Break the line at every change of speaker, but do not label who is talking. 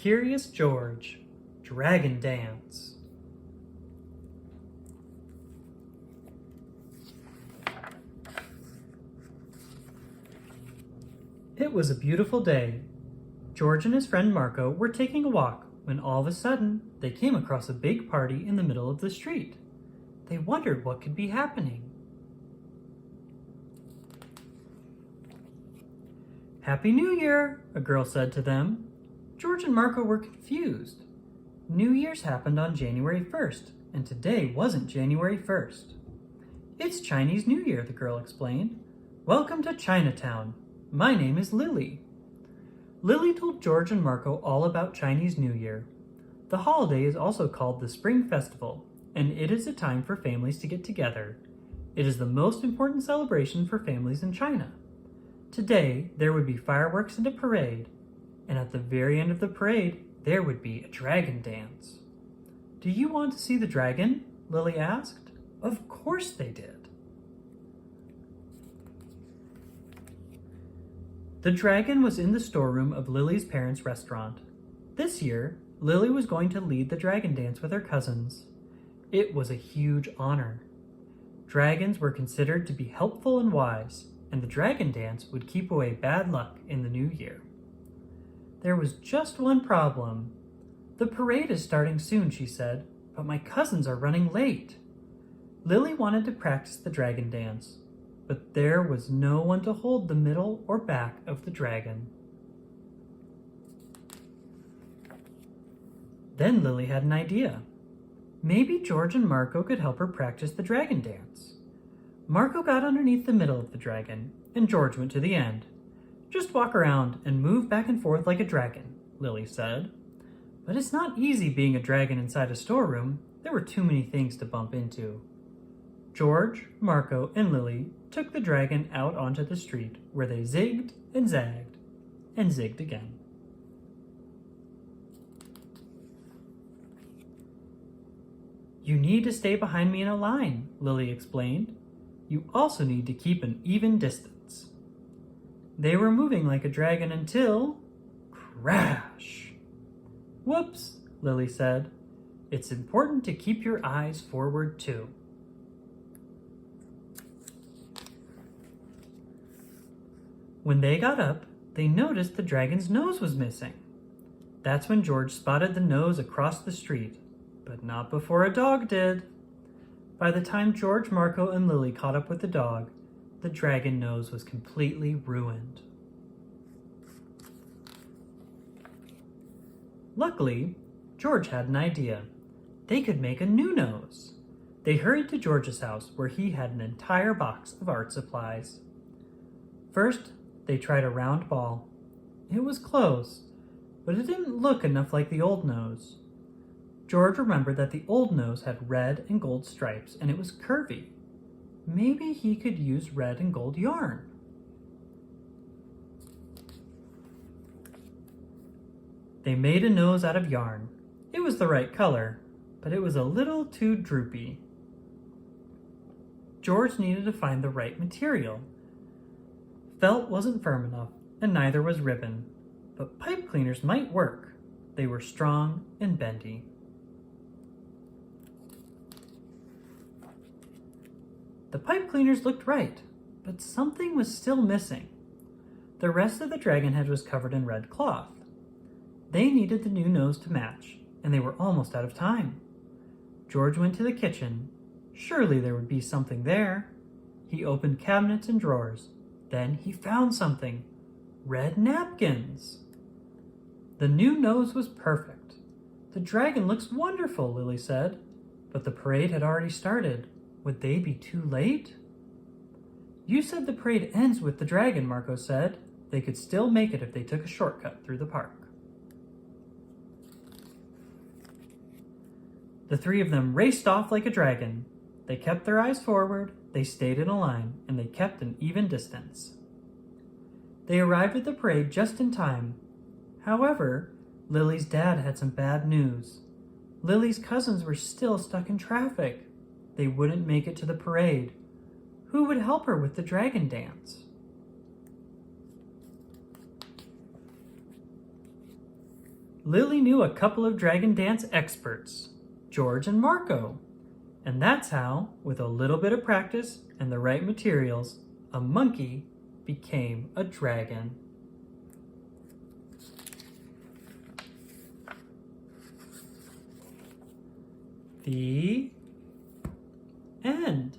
Curious George, Dragon Dance. It was a beautiful day. George and his friend Marco were taking a walk when all of a sudden they came across a big party in the middle of the street. They wondered what could be happening. "Happy New Year," a girl said to them. George and Marco were confused. New Year's happened on January 1st, and today wasn't January 1st. "It's Chinese New Year," the girl explained. "Welcome to Chinatown. My name is Lily." Lily told George and Marco all about Chinese New Year. The holiday is also called the Spring Festival, and it is a time for families to get together. It is the most important celebration for families in China. Today, there would be fireworks and a parade, and at the very end of the parade, there would be a dragon dance. "Do you want to see the dragon?" Lily asked. Of course they did. The dragon was in the storeroom of Lily's parents' restaurant. This year, Lily was going to lead the dragon dance with her cousins. It was a huge honor. Dragons were considered to be helpful and wise, and the dragon dance would keep away bad luck in the new year. There was just one problem. "The parade is starting soon," she said, "but my cousins are running late." Lily wanted to practice the dragon dance, but there was no one to hold the middle or back of the dragon. Then Lily had an idea. Maybe George and Marco could help her practice the dragon dance. Marco got underneath the middle of the dragon, and George went to the end. "Just walk around and move back and forth like a dragon," Lily said. But it's not easy being a dragon inside a storeroom. There were too many things to bump into. George, Marco, and Lily took the dragon out onto the street, where they zigged and zagged and zigged again. "You need to stay behind me in a line," Lily explained. "You also need to keep an even distance." They were moving like a dragon until... crash! "Whoops," Lily said. "It's important to keep your eyes forward too." When they got up, they noticed the dragon's nose was missing. That's when George spotted the nose across the street, but not before a dog did. By the time George, Marco, and Lily caught up with the dog, the dragon nose was completely ruined. Luckily, George had an idea. They could make a new nose. They hurried to George's house, where he had an entire box of art supplies. First, they tried a round ball. It was close, but it didn't look enough like the old nose. George remembered that the old nose had red and gold stripes, and it was curvy. Maybe he could use red and gold yarn. They made a nose out of yarn. It was the right color, but it was a little too droopy. George needed to find the right material. Felt wasn't firm enough, and neither was ribbon, but pipe cleaners might work. They were strong and bendy. The pipe cleaners looked right, but something was still missing. The rest of the dragon head was covered in red cloth. They needed the new nose to match, and they were almost out of time. George went to the kitchen. Surely there would be something there. He opened cabinets and drawers. Then he found something. Red napkins. The new nose was perfect. "The dragon looks wonderful," Lily said. But the parade had already started. Would they be too late? "You said the parade ends with the dragon," Marco said. They could still make it if they took a shortcut through the park. The three of them raced off like a dragon. They kept their eyes forward, they stayed in a line, and they kept an even distance. They arrived at the parade just in time. However, Lily's dad had some bad news. Lily's cousins were still stuck in traffic. They wouldn't make it to the parade. Who would help her with the dragon dance? Lily knew a couple of dragon dance experts, George and Marco. And that's how, with a little bit of practice and the right materials, a monkey became a dragon. The end.